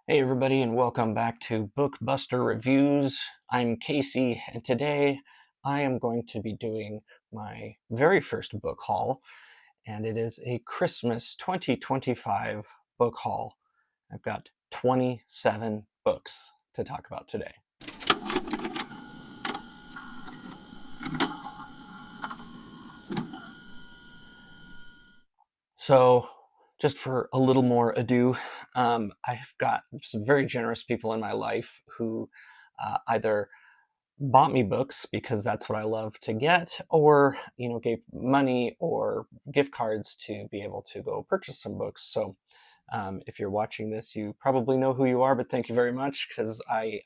Hey everybody, and welcome back to Bookbuster Reviews. I'm Casey, and today I am going to be doing my very first book haul, and it is a Christmas 2025 book haul. I've got 27 books to talk about today. So, just for a little more ado, I've got some very generous people in my life who either bought me books because that's what I love to get, or gave money or gift cards to be able to go purchase some books. So if you're watching this, you probably know who you are, but thank you very much, because I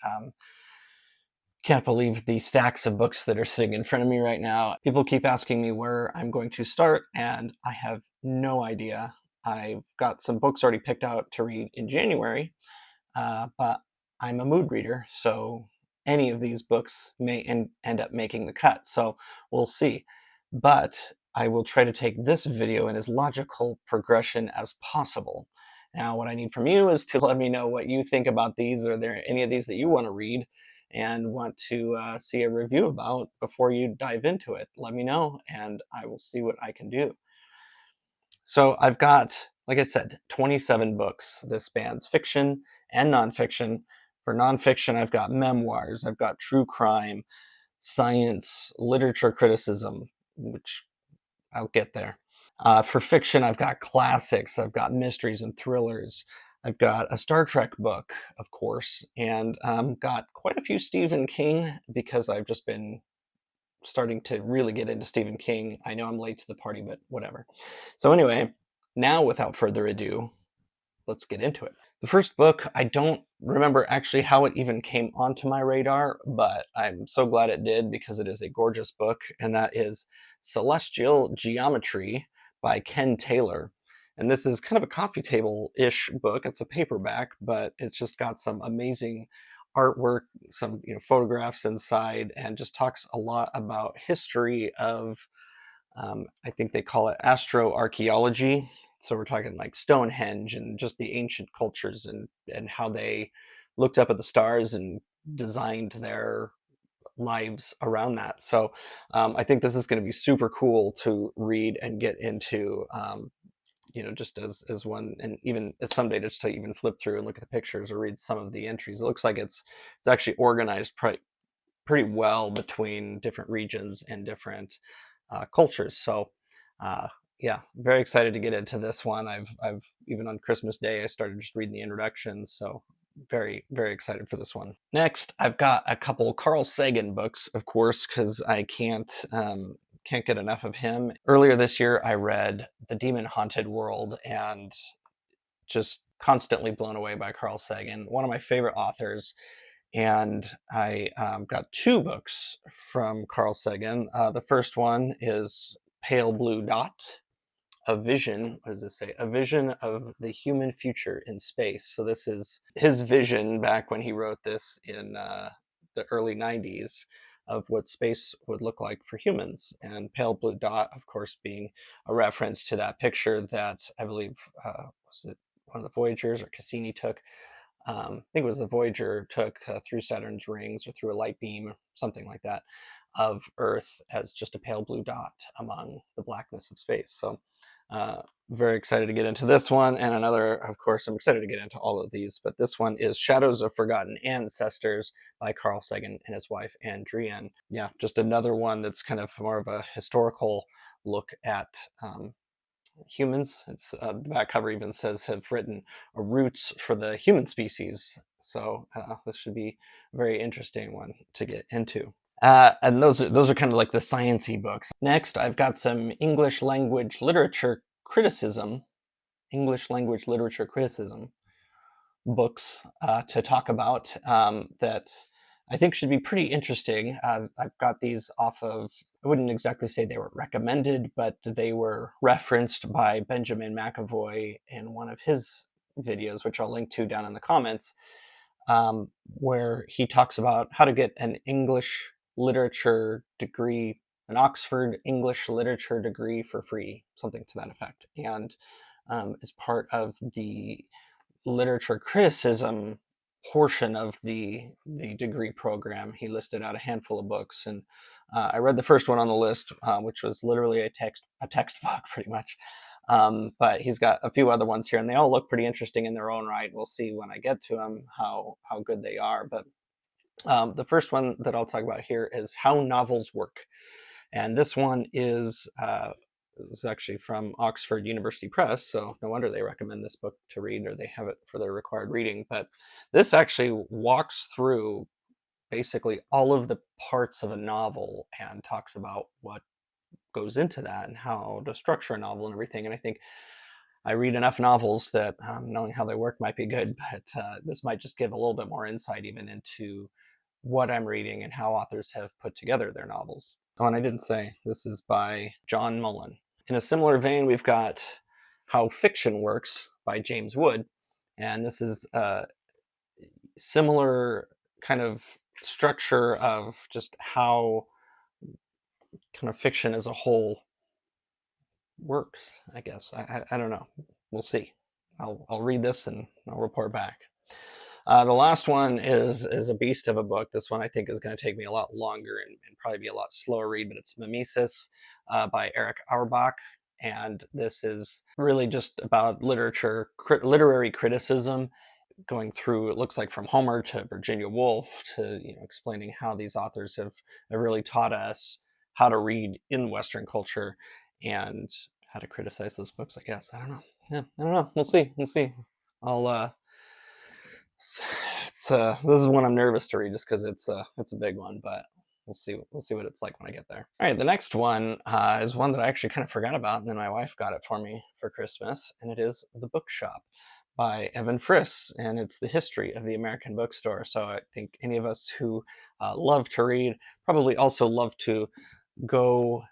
can't believe the stacks of books that are sitting in front of me right now. People keep asking me where I'm going to start, and I have no idea. I've got some books already picked out to read in January, but I'm a mood reader, so any of these books may end up making the cut. So we'll see. But I will try to take this video in as logical progression as possible. Now, what I need from you is to let me know what you think about these. Are there any of these that you want to read and want to see a review about before you dive into it? Let me know, and I will see what I can do. So I've got, like I said, 27 books. This spans fiction and nonfiction. For nonfiction, I've got memoirs, I've got true crime, science, literature criticism, which I'll get there. For fiction, I've got classics, I've got mysteries and thrillers. I've got a Star Trek book, of course, and got quite a few Stephen King, because I've just been starting to really get into Stephen King. I know I'm late to the party, but whatever. So anyway, now without further ado, let's get into it. The first book, I don't remember actually how it even came onto my radar, but I'm so glad it did, because it is a gorgeous book, and that is Celestial Geometry by Ken Taylor. And this is kind of a coffee table-ish book. It's a paperback, but it's just got some amazing artwork, some photographs inside, and just talks a lot about history of, I think they call it astroarchaeology. So we're talking like Stonehenge and just the ancient cultures, and how they looked up at the stars and designed their lives around that. So I think this is going to be super cool to read and get into. Just as one, and even as someday just to even flip through and look at the pictures or read some of the entries. It looks like it's actually organized pretty well between different regions and different cultures. So yeah, very excited to get into this one. I've even on Christmas Day I started just reading the introductions, so very excited for this one. Next, I've got a couple Carl Sagan books, of course, because I can't get enough of him. Earlier this year, I read The Demon Haunted World, and just constantly blown away by Carl Sagan, one of my favorite authors. And I got two books from Carl Sagan. The first one is Pale Blue Dot, a vision. What does this say? A vision of the human future in space. So this is his vision back when he wrote this in the early 90s of what space would look like for humans. And Pale Blue Dot, of course, being a reference to that picture that I believe was it one of the Voyagers or Cassini took. I think it was the Voyager took through Saturn's rings, or through a light beam or something like that, of Earth as just a pale blue dot among the blackness of space. So very excited to get into this one. And another, of course, I'm excited to get into all of these, but this one is Shadows of Forgotten Ancestors by Carl Sagan and his wife Andrienne. Yeah, just another one that's kind of more of a historical look at humans. It's the back cover even says have written a roots for the human species. So this should be a very interesting one to get into. And those are kind of like the sciencey books. Next, I've got some English language literature criticism books to talk about, that I think should be pretty interesting. I've got these off of, I wouldn't exactly say they were recommended, but they were referenced by Benjamin McAvoy in one of his videos, which I'll link to down in the comments, where he talks about how to get an English literature degree, an Oxford English literature degree for free, something to that effect. And as part of the literature criticism portion of the degree program. He listed out a handful of books, and I read the first one on the list, which was literally a textbook, pretty much. But he's got a few other ones here, and they all look pretty interesting in their own right. We'll see when I get to them how good they are. But the first one that I'll talk about here is How Novels Work, and this one is actually from Oxford University Press, so no wonder they recommend this book to read, or they have it for their required reading. But this actually walks through basically all of the parts of a novel and talks about what goes into that and how to structure a novel and everything. And I think I read enough novels that knowing how they work might be good, but this might just give a little bit more insight even into what I'm reading and how authors have put together their novels. Oh, and I didn't say, this is by John Mullen. In a similar vein, we've got How Fiction Works by James Wood. And this is a similar kind of structure of just how kind of fiction as a whole works, I guess. I don't know. We'll see. I'll read this and I'll report back. The last one is a beast of a book. This one I think is going to take me a lot longer and probably be a lot slower read, but it's Mimesis by Eric Auerbach. And this is really just about literary criticism, going through, it looks like, from Homer to Virginia Woolf, to explaining how these authors have really taught us how to read in Western culture and how to criticize those books, I guess. I don't know. Yeah, I don't know. We'll see. We'll see. I'll this is one I'm nervous to read just because it's a big one, but we'll see what it's like when I get there. All right, the next one is one that I actually kind of forgot about, and then my wife got it for me for Christmas, and it is The Bookshop by Evan Friss, and it's the history of the American bookstore. So I think any of us who love to read probably also love to go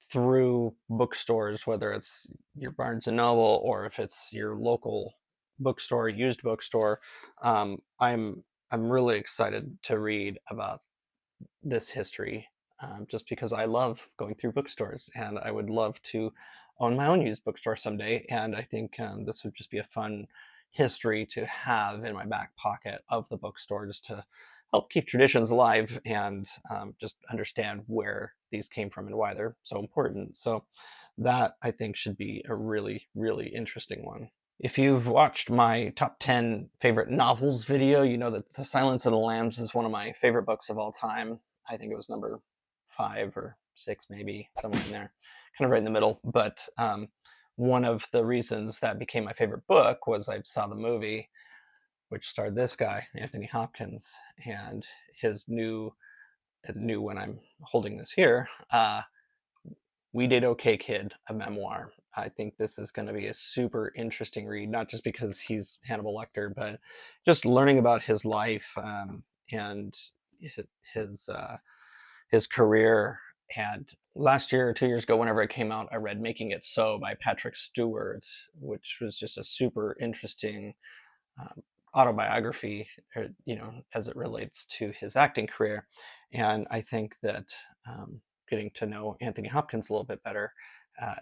through bookstores, whether it's your Barnes and Noble or if it's your local bookstore, used bookstore. I'm really excited to read about this history, just because I love going through bookstores, and I would love to own my own used bookstore someday. And I think this would just be a fun history to have in my back pocket of the bookstore, just to help keep traditions alive and just understand where these came from and why they're so important. So that, I think, should be a really, really interesting one. If you've watched my top 10 favorite novels video, you know that The Silence of the Lambs is one of my favorite books of all time. I think it was number 5 or 6, maybe, somewhere in there, kind of right in the middle. But one of the reasons that became my favorite book was I saw the movie, which starred this guy, Anthony Hopkins, and his new when I'm holding this here, We Did Okay Kid, a memoir. I think this is going to be a super interesting read, not just because he's Hannibal Lecter, but just learning about his life, and his his career. And last year or 2 years ago, whenever it came out, I read Making It So by Patrick Stewart, which was just a super interesting um, autobiography, as it relates to his acting career. And I think that getting to know Anthony Hopkins a little bit better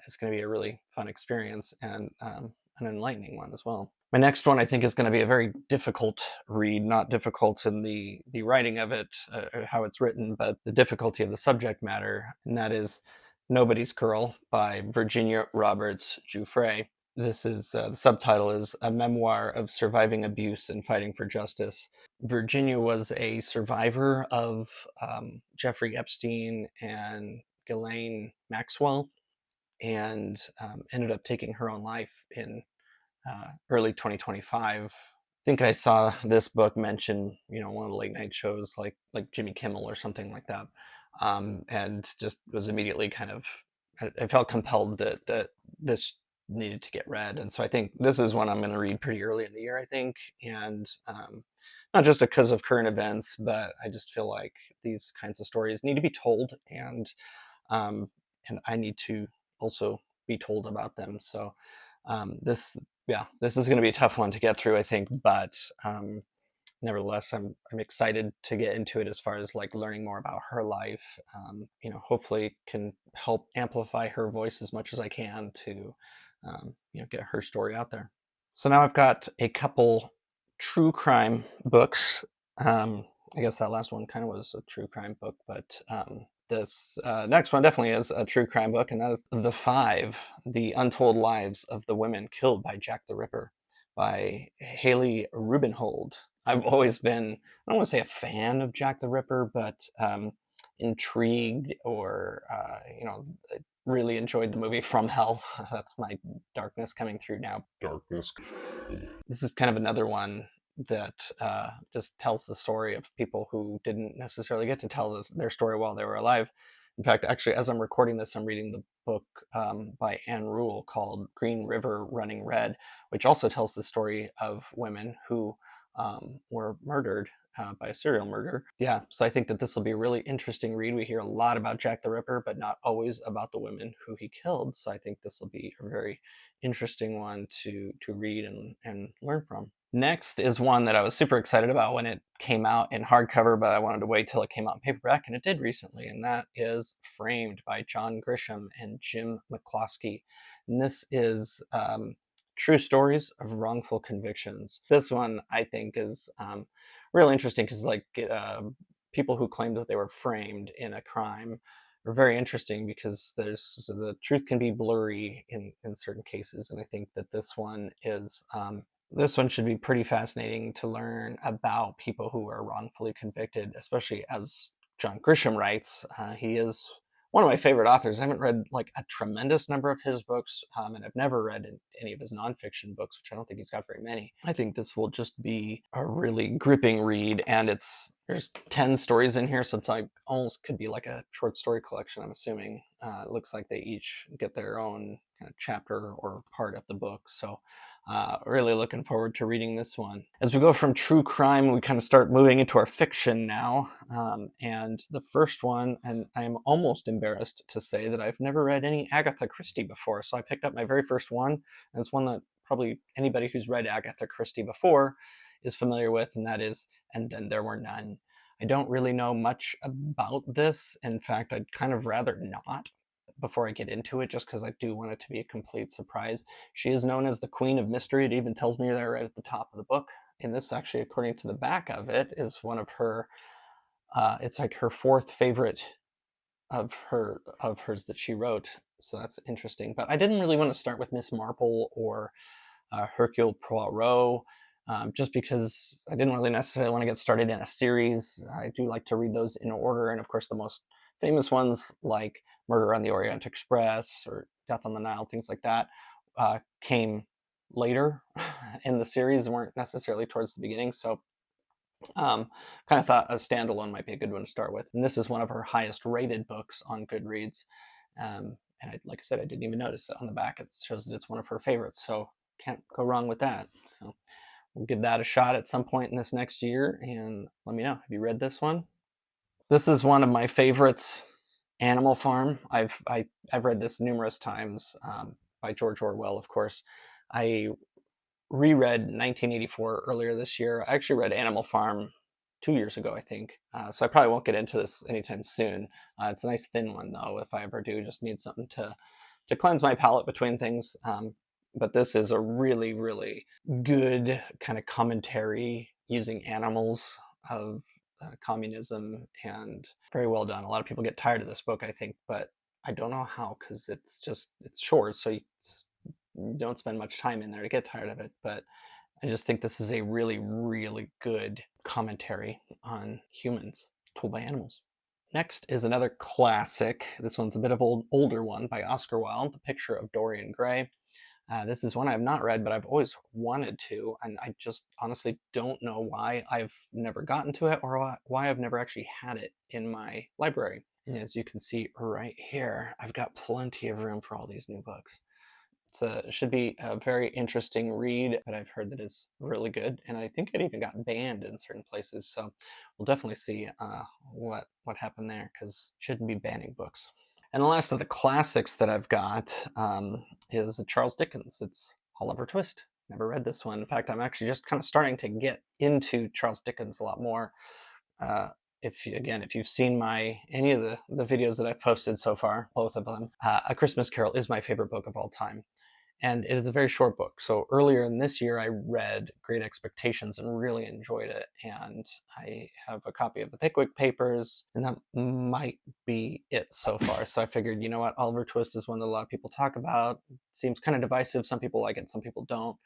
is going to be a really fun experience, and an enlightening one as well. My next one, I think, is going to be a very difficult read, not difficult in the writing of it, or how it's written, but the difficulty of the subject matter, and that is Nobody's Girl by Virginia Roberts Giuffre. This is the subtitle is A Memoir of Surviving Abuse and Fighting for Justice. Virginia was a survivor of Jeffrey Epstein and Ghislaine Maxwell, and ended up taking her own life in early 2025. I think I saw this book mentioned, one of the late night shows, like Jimmy Kimmel or something like that, and just was immediately kind of, I felt compelled that this needed to get read, and so I think this is one I'm going to read pretty early in the year, I think, and not just because of current events, but I just feel like these kinds of stories need to be told, um, and I need to also be told about them. So this yeah, this is going to be a tough one to get through, I think, but nevertheless, I'm excited to get into it, as far as like learning more about her life. Hopefully can help amplify her voice as much as I can to get her story out there. So now I've got a couple true crime books. I guess that last one kind of was a true crime book, but this next one definitely is a true crime book, and that is The Five: The Untold Lives of the Women Killed by Jack the Ripper by Haley Rubenhold. I've always been, I don't want to say a fan of Jack the Ripper, but intrigued or, really enjoyed the movie From Hell. That's my darkness coming through now. Darkness. This is kind of another one that just tells the story of people who didn't necessarily get to tell their story while they were alive. In fact, actually, as I'm recording this, I'm reading the book by Anne Rule called Green River Running Red, which also tells the story of women who were murdered by a serial murder. Yeah, so I think that this will be a really interesting read. We hear a lot about Jack the Ripper, but not always about the women who he killed. So I think this will be a very interesting one to read and learn from. Next is one that I was super excited about when it came out in hardcover, but I wanted to wait till it came out in paperback, and it did recently, and that is Framed by John Grisham and Jim McCloskey. And this is true stories of wrongful convictions. This one I think is real interesting because people who claimed that they were framed in a crime are very interesting because the truth can be blurry in certain cases, and I think that this one should be pretty fascinating to learn about people who are wrongfully convicted, especially as John Grisham writes. He is one of my favorite authors. I haven't read like a tremendous number of his books, and I've never read any of his nonfiction books, which I don't think he's got very many. I think this will just be a really gripping read, and there's 10 stories in here, so it's like almost could be like a short story collection, I'm assuming. It looks like they each get their own kind of chapter or part of the book, so really looking forward to reading this one. As we go from true crime, we kind of start moving into our fiction now. And the first one, and I'm almost embarrassed to say that I've never read any Agatha Christie before. So I picked up my very first one, and it's one that probably anybody who's read Agatha Christie before is familiar with, and that is And Then There Were None. I don't really know much about this. In fact, I'd kind of rather not before I get into it, just because I do want it to be a complete surprise. She is known as the Queen of Mystery. It even tells me that right at the top of the book. And this, actually, according to the back of it, is one of her. It's like her fourth favorite of hers that she wrote. So that's interesting. But I didn't really want to start with Miss Marple or Hercule Poirot, just because I didn't really necessarily want to get started in a series. I do like to read those in order, and of course, the most famous ones like Murder on the Orient Express or Death on the Nile, things like that, came later in the series and weren't necessarily towards the beginning. So kind of thought a standalone might be a good one to start with. And this is one of her highest rated books on Goodreads. And like I said, I didn't even notice it on the back. It shows that it's one of her favorites. So can't go wrong with that. So we'll give that a shot at some point in this next year and let me know. Have you read this one? This is one of my favorites, Animal Farm. I've read this numerous times, by George Orwell, of course. I reread 1984 earlier this year. I actually read Animal Farm 2 years ago, I think. So I probably won't get into this anytime soon. It's a nice thin one, though. If I ever do, just need something to cleanse my palate between things. But this is a really, really good kind of commentary using animals of communism, and very well done. A lot of people get tired of this book, I think, but I don't know how, because it's short, so you don't spend much time in there to get tired of it. But I just think this is a really, really good commentary on humans told by animals. Next is another classic. This one's a bit of older one by Oscar Wilde, The Picture of Dorian Gray. This is one I've not read, but I've always wanted to, and I just honestly don't know why I've never gotten to it or why I've never actually had it in my library. And as you can see right here, I've got plenty of room for all these new books. It should be a very interesting read, but I've heard that it's really good, and I think it even got banned in certain places. So we'll definitely see what happened there, because shouldn't be banning books. And the last of the classics that I've got is Charles Dickens. It's Oliver Twist. Never read this one. In fact, I'm actually just kind of starting to get into Charles Dickens a lot more. If you've seen any of the videos that I've posted so far, both of them, A Christmas Carol is my favorite book of all time. and it is a very short book. So earlier in this year, I read Great Expectations and really enjoyed it. And I have a copy of the Pickwick Papers, and that might be it so far. So I figured, you know what, Oliver Twist is one that a lot of people talk about. It seems kind of divisive. Some people like it, some people don't.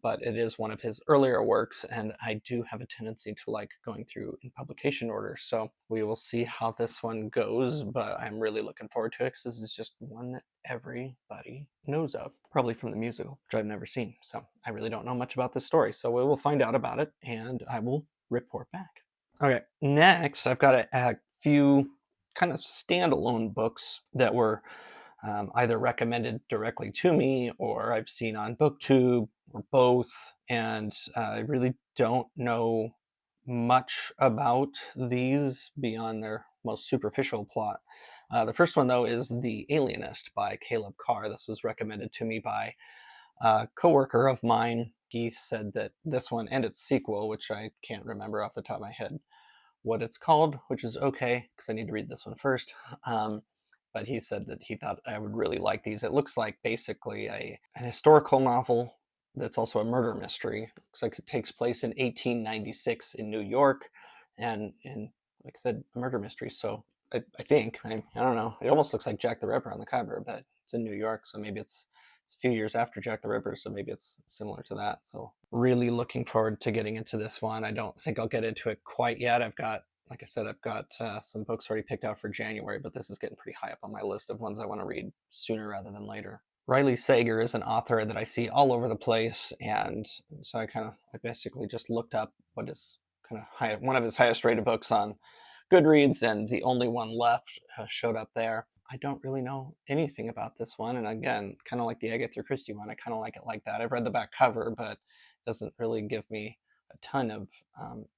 But it is one of his earlier works, and I do have a tendency to like going through in publication order. So we will see how this one goes, but I'm really looking forward to it because this is just one that everybody knows of, probably from the musical, which I've never seen. So I really don't know much about this story. So we will find out about it, and I will report back. Okay, next I've got a few kind of standalone books that were either recommended directly to me or I've seen on BookTube or both. And I really don't know much about these beyond their most superficial plot. The first one, though, is The Alienist by Caleb Carr. This was recommended to me by a coworker of mine. He said that this one and its sequel, which I can't remember off the top of my head what it's called, which is okay because I need to read this one first. Um, but he said that he thought I would really like these. It looks like basically an historical novel that's also a murder mystery. It looks like it takes place in 1896 in New York, and like I said, a murder mystery. So I think I don't know. It almost looks like Jack the Ripper on the cover, but it's in New York, so maybe it's a few years after Jack the Ripper, so maybe it's similar to that. So really looking forward to getting into this one. I don't think I'll get into it quite yet. Like I said, I've got some books already picked out for January, but this is getting pretty high up on my list of ones I want to read sooner rather than later. Riley Sager is an author that I see all over the place, and so I basically just looked up what is kind of one of his highest rated books on Goodreads, and the only one left showed up there. I don't really know anything about this one, and again, kind of like the Agatha Christie one, I kind of like it like that. I've read the back cover, but it doesn't really give me a ton of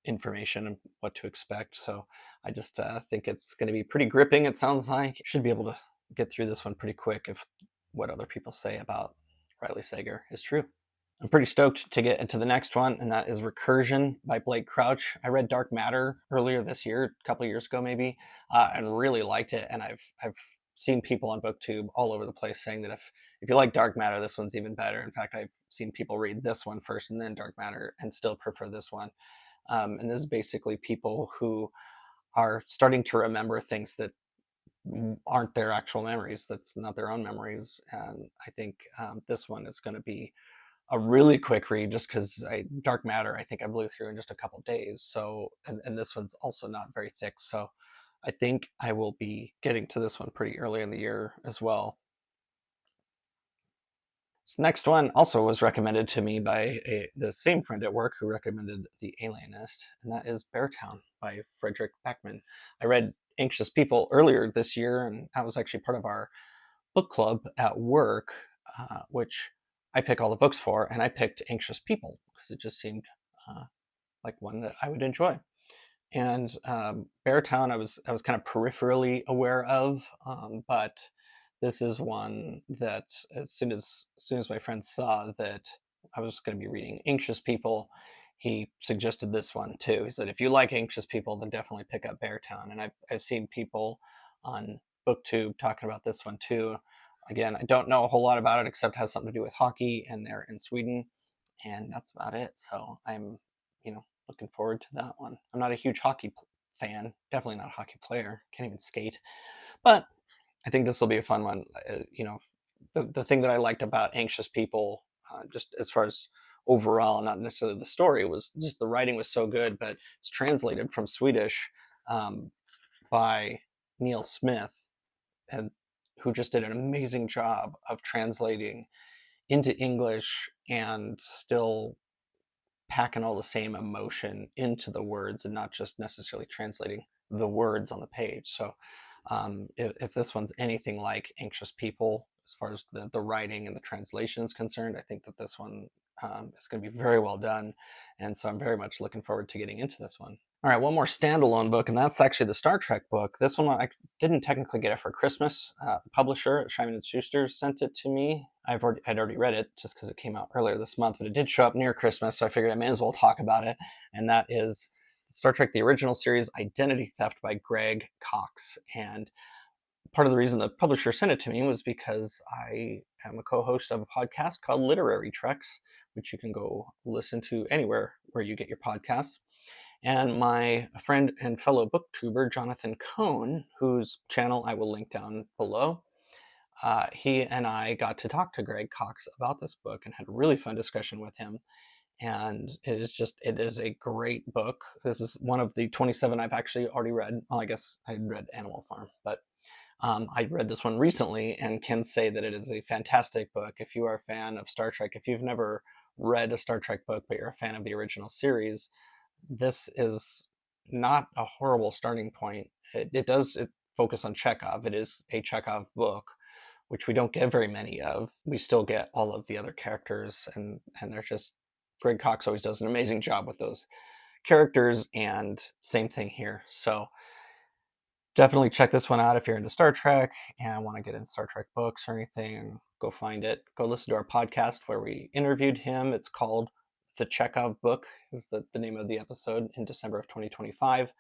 information and what to expect. So I just think it's going to be pretty gripping. It sounds like should be able to get through this one pretty quick if what other people say about Riley Sager is true. I'm pretty stoked to get into the next one, and that is Recursion by Blake Crouch. I read Dark Matter earlier this year, a couple of years ago maybe, and really liked it. And I've seen people on BookTube all over the place saying that if you like Dark Matter, this one's even better. In fact, I've seen people read this one first and then Dark Matter and still prefer this one. And this is basically people who are starting to remember things that aren't their actual memories. That's not their own memories. And I think this one is going to be a really quick read just because Dark Matter, I think I blew through in just a couple days. So, and this one's also not very thick. So I think I will be getting to this one pretty early in the year as well. This next one also was recommended to me by the same friend at work who recommended The Alienist, and that is Beartown by Frederick Beckman. I read Anxious People earlier this year, and that was actually part of our book club at work, which I pick all the books for, and I picked Anxious People because it just seemed uh, like one that I would enjoy. And Beartown, I was kind of peripherally aware of, but this is one that as soon as my friend saw that I was going to be reading Anxious People, he suggested this one too. He said, if you like Anxious People, then definitely pick up Beartown. And I've seen people on BookTube talking about this one too. Again, I don't know a whole lot about it except it has something to do with hockey, and they're in Sweden, and that's about it. So I'm, looking forward to that one. I'm not a huge hockey fan, definitely not a hockey player. Can't even skate, but I think this will be a fun one. The thing that I liked about Anxious People, just as far as overall, not necessarily the story, was just the writing was so good. But it's translated from Swedish um, by Neil Smith, and who just did an amazing job of translating into English and still packing all the same emotion into the words and not just necessarily translating the words on the page. So if this one's anything like Anxious People, as far as the writing and the translation is concerned, I think that this one is going to be very well done. And so I'm very much looking forward to getting into this one. All right, one more standalone book, and that's actually the Star Trek book. This one I didn't technically get it for Christmas. The publisher, Simon and Schuster, sent it to me. I'd already read it just because it came out earlier this month, but it did show up near Christmas, so I figured I may as well talk about it. And that is Star Trek: The Original Series, Identity Theft by Greg Cox. And part of the reason the publisher sent it to me was because I am a co-host of a podcast called Literary Treks, which you can go listen to anywhere where you get your podcasts. And my friend and fellow booktuber, Jonathan Cohn, whose channel I will link down below, he and I got to talk to Greg Cox about this book and had a really fun discussion with him. And it is a great book. This is one of the 27 I've actually already read. Well, I guess I read Animal Farm, but I read this one recently and can say that it is a fantastic book. If you are a fan of Star Trek, if you've never read a Star Trek book, but you're a fan of the original series, this is not a horrible starting point. It does focus on Chekhov. It is a Chekhov book, which we don't get very many of. We still get all of the other characters, and they're just Greg Cox always does an amazing job with those characters, and same thing here. So definitely check this one out if you're into Star Trek and want to get into Star Trek books or anything. Go find it. Go listen to our podcast where we interviewed him. It's called The Chekhov Book, is the name of the episode, in December of 2025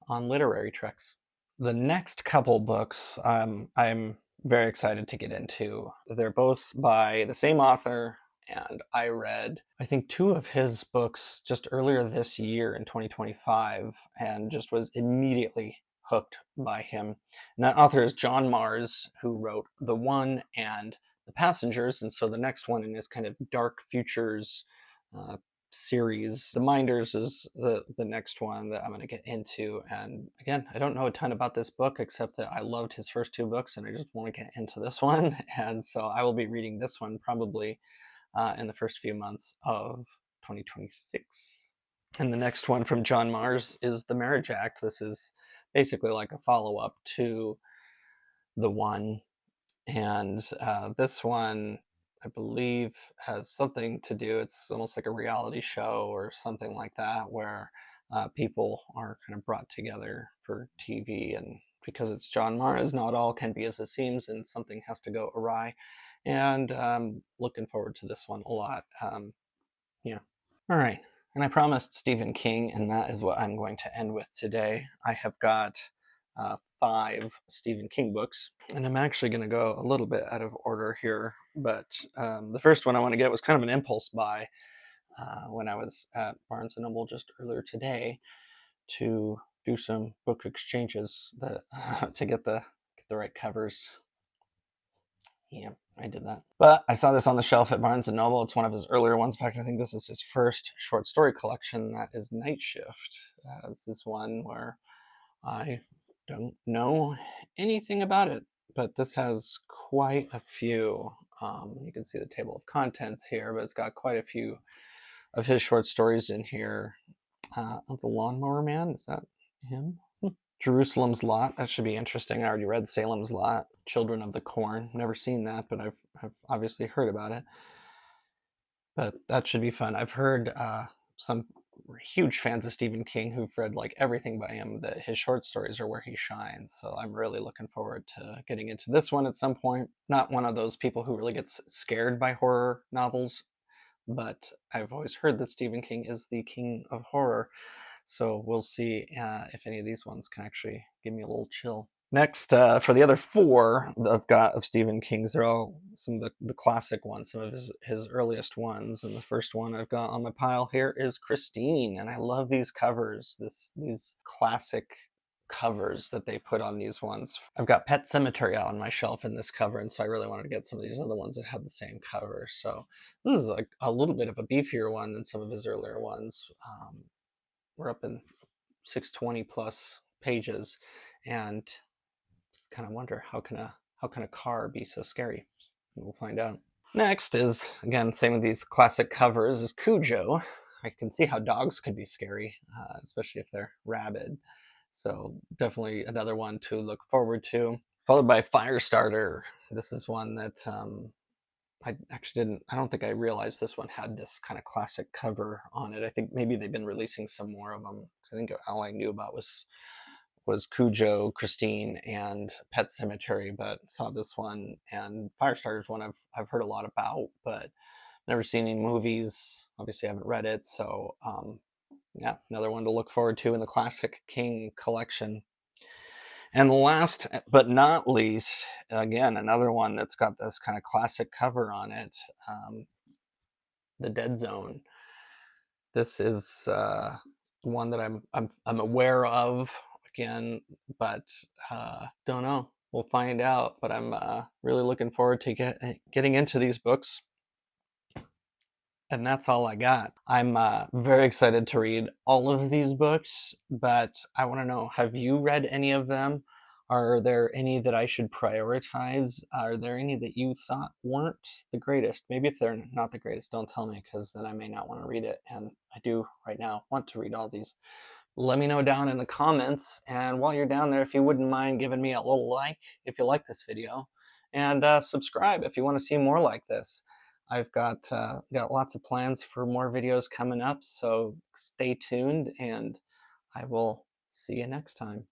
on Literary Treks. The next couple books I'm very excited to get into. They're both by the same author, and I read, I think, two of his books just earlier this year in 2025 and just was immediately hooked by him. And that author is John Mars, who wrote The One and The Passengers. And so the next one in his kind of dark futures uh, series. The Minders is the next one that I'm going to get into. And again, I don't know a ton about this book except that I loved his first two books and I just want to get into this one. And so I will be reading this one probably in the first few months of 2026. And the next one from John Mars is The Marriage Act. This is basically like a follow-up to The One. And this one, I believe, has something to do, it's almost like a reality show or something like that, where people are kind of brought together for TV. And because it's John Mars, not all can be as it seems, and something has to go awry. And looking forward to this one a lot. Yeah. All right. And I promised Stephen King, and that is what I'm going to end with today. I have got 5 Stephen King books, and I'm actually going to go a little bit out of order here. But the first one I want to get was kind of an impulse buy when I was at Barnes and Noble just earlier today to do some book exchanges that, to get the right covers. Yeah, I did that. But I saw this on the shelf at Barnes & Noble. It's one of his earlier ones. In fact, I think this is his first short story collection. That is Night Shift. This is one where I don't know anything about it, but this has quite a few. You can see the table of contents here, but it's got quite a few of his short stories in here. The Lawnmower Man, is that him? Jerusalem's Lot, that should be interesting. I already read Salem's Lot. Children of the Corn, never seen that, but I've obviously heard about it. But that should be fun. I've heard some huge fans of Stephen King who've read like everything by him, that his short stories are where he shines. So I'm really looking forward to getting into this one at some point. Not one of those people who really gets scared by horror novels, but I've always heard that Stephen King is the king of horror. So we'll see if any of these ones can actually give me a little chill. Next, for the other 4 that I've got of Stephen King's, they're all some of the classic ones, some of his earliest ones. And the first one I've got on my pile here is Christine. And I love these covers, these classic covers that they put on these ones. I've got Pet Sematary out on my shelf in this cover, and so I really wanted to get some of these other ones that had the same cover. So this is like a little bit of a beefier one than some of his earlier ones. We're up in 620 plus pages, and just kind of wonder how can a car be so scary? We'll find out. Next is, again, same with these classic covers, is Cujo. I can see how dogs could be scary, especially if they're rabid. So definitely another one to look forward to. Followed by Firestarter. This is one that I actually didn't, I don't think I realized this one had this kind of classic cover on it. I think maybe they've been releasing some more of them. I think all I knew about was Cujo, Christine, and Pet Cemetery, but saw this one. And Firestarter is one I've heard a lot about, but never seen any movies. Obviously, I haven't read it, so yeah, another one to look forward to in the classic King collection. And last but not least, again, another one that's got this kind of classic cover on it, um, The Dead Zone. This is one that I'm aware of again, but don't know. We'll find out. But I'm really looking forward to getting into these books. And that's all I got. I'm very excited to read all of these books, but I want to know, have you read any of them? Are there any that I should prioritize? Are there any that you thought weren't the greatest? Maybe if they're not the greatest, don't tell me, because then I may not want to read it. And I do right now want to read all these. Let me know down in the comments. And while you're down there, if you wouldn't mind giving me a little like if you like this video, and subscribe if you want to see more like this. I've got lots of plans for more videos coming up, so stay tuned, and I will see you next time.